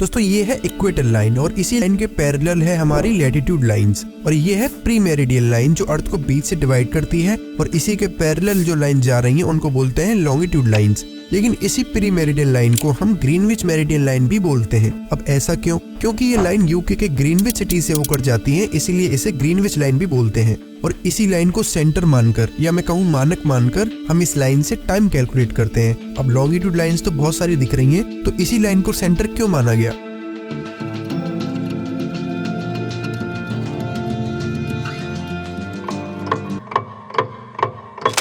दोस्तों ये है इक्वेटर लाइन और इसी लाइन के पैरेलल है हमारी लैटिट्यूड लाइंस, और ये है प्री मेरिडियन लाइन जो अर्थ को बीच से डिवाइड करती है, और इसी के पैरेलल जो लाइन जा रही है उनको बोलते हैं लॉन्गिट्यूड लाइंस। लेकिन इसी प्री मेरिडियन लाइन को हम ग्रीनविच मेरिडियन लाइन भी बोलते हैं। अब ऐसा क्यों? क्योंकि ये लाइन यूके के ग्रीनविच सिटी से होकर जाती है, इसीलिए इसे ग्रीनविच लाइन भी बोलते हैं। और इसी लाइन को सेंटर मानकर या मैं कहूँ मानक मानकर हम इस लाइन से टाइम कैलकुलेट करते हैं। अब लॉन्गिट्यूड लाइंस तो बहुत सारी दिख रही हैं, तो इसी लाइन को सेंटर क्यों माना गया?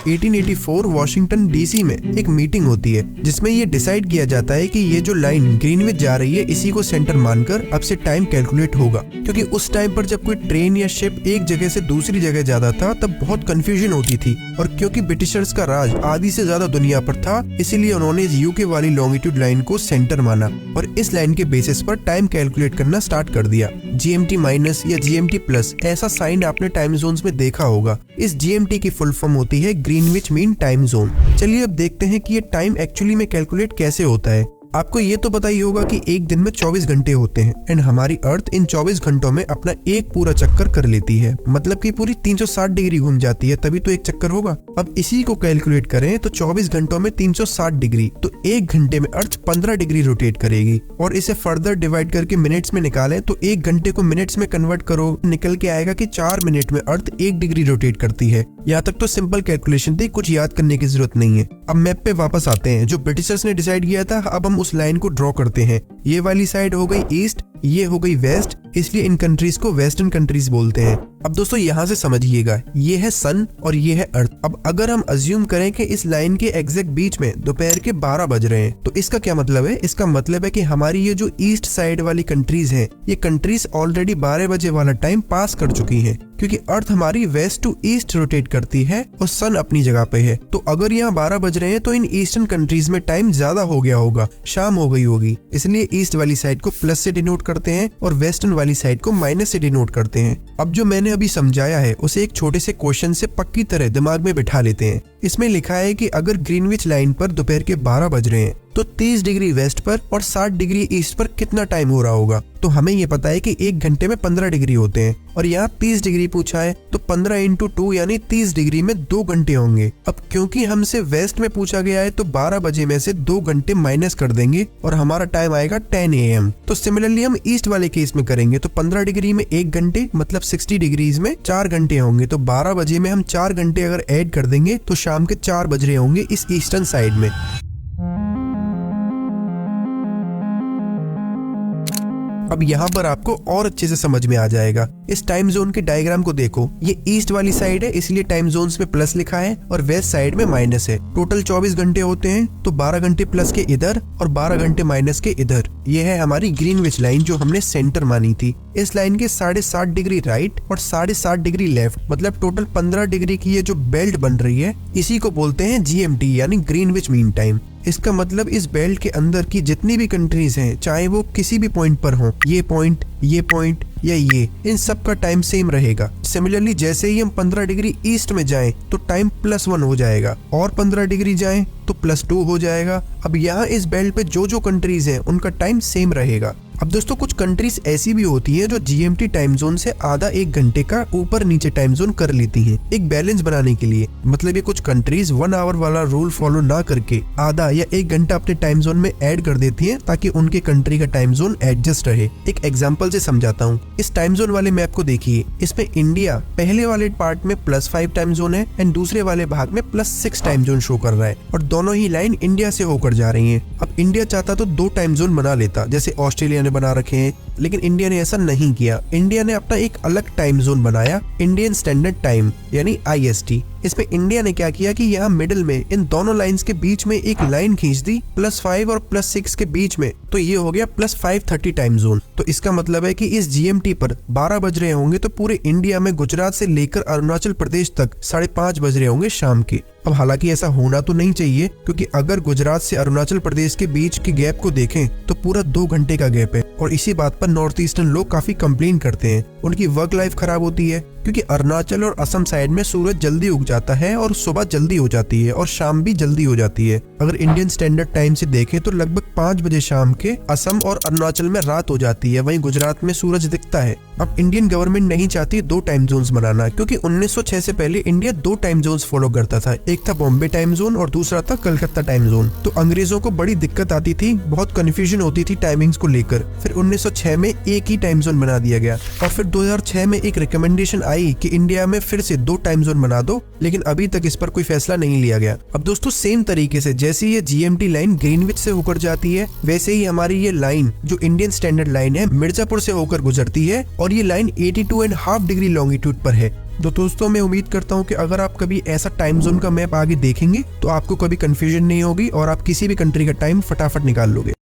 1884 वॉशिंगटन डीसी में एक मीटिंग होती है जिसमें ये डिसाइड किया जाता है कि ये जो लाइन ग्रीनविच जा रही है इसी को सेंटर मानकर अब से टाइम कैलकुलेट होगा। क्योंकि उस टाइम पर जब कोई ट्रेन या शिप एक जगह से दूसरी जगह जाता था तब बहुत कंफ्यूजन होती थी, और क्योंकि ब्रिटिशर्स का राज आधी से ज्यादा दुनिया पर था इसीलिए उन्होंने यूके वाली लॉन्गिट्यूड लाइन को सेंटर माना और इस लाइन के बेसिस पर टाइम कैलकुलेट करना स्टार्ट कर दिया। GMT माइनस या GMT प्लस ऐसा साइन आपने टाइम जोन्स में देखा होगा। इस GMT की फुल फॉर्म होती है ग्रीनविच मीन टाइम जोन। चलिए अब देखते हैं कि ये टाइम एक्चुअली में कैलकुलेट कैसे होता है। आपको ये तो पता ही होगा कि एक दिन में 24 घंटे होते हैं एंड हमारी अर्थ इन 24 घंटों में अपना एक पूरा चक्कर कर लेती है, मतलब कि पूरी 360 डिग्री घूम जाती है, तभी तो एक चक्कर होगा। अब इसी को कैलकुलेट करें तो 24 घंटों में 360 डिग्री, तो एक घंटे में अर्थ 15 डिग्री रोटेट करेगी। और इसे फर्दर डिवाइड करके मिनट्स में निकालें तो एक घंटे को मिनट्स में कन्वर्ट करो, निकल के आएगा कि 4 मिनट में अर्थ 1 डिग्री रोटेट करती है। यहाँ तक तो सिंपल कैलकुलेशन थी, कुछ याद करने की जरूरत नहीं है। अब मैप पे वापस आते हैं। जो ब्रिटिशर्स ने डिसाइड किया था, अब हम उस लाइन को ड्रॉ करते हैं। ये वाली साइड हो गई ईस्ट, ये हो गई वेस्ट, इसलिए इन कंट्रीज को वेस्टर्न कंट्रीज बोलते हैं। अब दोस्तों यहाँ से समझिएगा, ये है सन और ये है अर्थ। अब अगर हम अज्यूम करें कि इस लाइन के एग्जैक्ट बीच में दोपहर के 12 बज रहे हैं, तो इसका क्या मतलब है? इसका मतलब है कि हमारी ये जो ईस्ट साइड वाली कंट्रीज हैं, ये कंट्रीज ऑलरेडी 12 बजे वाला टाइम पास कर चुकी हैं, क्योंकि अर्थ हमारी वेस्ट टू ईस्ट रोटेट करती है और सन अपनी जगह पे है। तो अगर यहाँ 12 बज रहे हैं तो इन ईस्टर्न कंट्रीज में टाइम ज्यादा हो गया होगा, शाम हो गई होगी, इसलिए ईस्ट वाली साइड को प्लस से डिनोट करते हैं और वेस्टर्न वाली साइड को माइनस से डिनोट करते हैं। अब जो मैंने अभी समझाया है उसे एक छोटे से क्वेश्चन से पक्की तरह दिमाग में बिठा लेते हैं। इसमें लिखा है कि अगर ग्रीनविच लाइन पर दोपहर के 12 बज रहे हैं तो 30 डिग्री वेस्ट पर और 60 डिग्री ईस्ट पर कितना टाइम हो रहा होगा। तो हमें ये पता है कि एक घंटे में 15 डिग्री होते हैं और यहाँ 30 डिग्री पूछा है, तो 15 इंटू 2 यानी 30 डिग्री में 2 घंटे होंगे। अब क्योंकि हमसे वेस्ट में पूछा गया है तो 12 बजे में से 2 घंटे माइनस कर देंगे और हमारा टाइम आएगा 10 AM। तो सिमिलरली हम ईस्ट वाले केस में करेंगे तो 15 डिग्री में 1 घंटे मतलब 60 डिग्रीज में 4 घंटे होंगे। तो 12 बजे में हम 4 घंटे अगर ऐड कर देंगे तो शाम के 4 बज रहे होंगे इस ईस्टर्न साइड में। अब यहाँ पर आपको और अच्छे से समझ में आ जाएगा। इस टाइम जोन के डायग्राम को देखो, ये ईस्ट वाली साइड है इसलिए टाइम जोन्स में प्लस लिखा है और वेस्ट साइड में माइनस है। टोटल 24 घंटे होते हैं, तो 12 घंटे प्लस के इधर और 12 घंटे माइनस के इधर। ये है हमारी ग्रीनविच लाइन जो हमने सेंटर मानी थी। इस लाइन के 7.5 डिग्री राइट और 7.5 डिग्री लेफ्ट, मतलब टोटल 15 डिग्री की ये जो बेल्ट बन रही है इसी को बोलते हैं GMT यानी ग्रीनविच मीन टाइम। इसका मतलब इस बेल्ट के अंदर की जितनी भी कंट्रीज हैं, चाहे वो किसी भी पॉइंट पर हो, ये पॉइंट या ये, इन सब का टाइम सेम रहेगा। सिमिलरली जैसे ही हम 15 डिग्री ईस्ट में जाएं तो टाइम +1 हो जाएगा और 15 डिग्री जाएं तो +2 हो जाएगा। अब यहाँ इस बेल्ट पे जो जो कंट्रीज हैं उनका टाइम सेम रहेगा। अब दोस्तों कुछ कंट्रीज ऐसी भी होती हैं जो GMT टाइम जोन से आधा 1 घंटे का ऊपर नीचे टाइम जोन कर लेती हैं, एक बैलेंस बनाने के लिए। मतलब ये कुछ कंट्रीज 1 आवर वाला रूल फॉलो ना करके आधा या 1 घंटा अपने टाइम जोन में ऐड कर देती हैं ताकि उनके कंट्री का टाइम जोन एडजस्ट रहे। एक एग्जांपल से समझाता हूँ। इस टाइम जोन वाले मैप को देखिए, इसमें इंडिया पहले वाले पार्ट में +5 टाइम जोन है एंड दूसरे वाले भाग में +6 टाइम जोन शो कर रहा है और दोनों ही लाइन इंडिया से होकर जा रही है। अब इंडिया चाहता तो 2 टाइम जोन बना लेता जैसे ऑस्ट्रेलिया ने बना रखे हैं, लेकिन इंडिया ने ऐसा नहीं किया। इंडिया ने अपना एक अलग टाइम जोन बनाया, इंडियन स्टैंडर्ड टाइम यानी IST। इसमें इंडिया ने क्या किया कि यहाँ मिडिल में इन दोनों लाइंस के बीच में एक लाइन खींच दी +5 और +6 के बीच में, तो ये हो गया +5:30 टाइम जोन। तो इसका मतलब है कि इस GMT पर 12 बज रहे होंगे तो पूरे इंडिया में गुजरात से लेकर अरुणाचल प्रदेश तक 5:30 बज रहे होंगे शाम के। अब हालांकि ऐसा होना तो नहीं चाहिए, क्योंकि अगर गुजरात से अरुणाचल प्रदेश के बीच के गैप को देखें तो पूरा 2 घंटे का गैप है और इसी बात पर नॉर्थ ईस्टर्न लोग काफी कंप्लेन करते हैं, उनकी वर्क लाइफ खराब होती है, क्योंकि अरुणाचल और असम साइड में सूरज जल्दी उग जाता है और सुबह जल्दी हो जाती है और शाम भी जल्दी हो जाती है। अगर इंडियन स्टैंडर्ड टाइम से देखें तो लगभग 5 बजे शाम के असम और अरुणाचल में रात हो जाती है, वहीं गुजरात में सूरज दिखता है। अब इंडियन गवर्नमेंट नहीं चाहती 2 टाइम जोन्स बनाना, क्योंकि 1906 से पहले इंडिया 2 टाइम जोन्स फॉलो करता था, एक था बॉम्बे टाइम जोन और दूसरा था कलकत्ता टाइम जोन। तो अंग्रेजों को बड़ी दिक्कत आती थी, बहुत कंफ्यूजन होती थी टाइमिंग्स को लेकर। फिर 1906 में एक ही टाइम जोन बना दिया गया और फिर 2006 में एक रिकमेंडेशन आई कि इंडिया में फिर से 2 टाइम जोन बना दो, लेकिन अभी तक इस पर कोई फैसला नहीं लिया गया। अब दोस्तों सेम तरीके से जैसे ये जीएमटी लाइन ग्रीनविच से होकर जाती है, वैसे ही हमारी ये लाइन जो इंडियन स्टैंडर्ड लाइन है मिर्जापुर से होकर गुजरती है और ये लाइन 82.5 डिग्री लॉन्गिट्यूड पर है। तो दोस्तों मैं उम्मीद करता हूँ कि अगर आप कभी ऐसा टाइम जोन का मैप आगे देखेंगे तो आपको कभी कंफ्यूजन नहीं होगी और आप किसी भी कंट्री का टाइम फटाफट निकाल लोगे।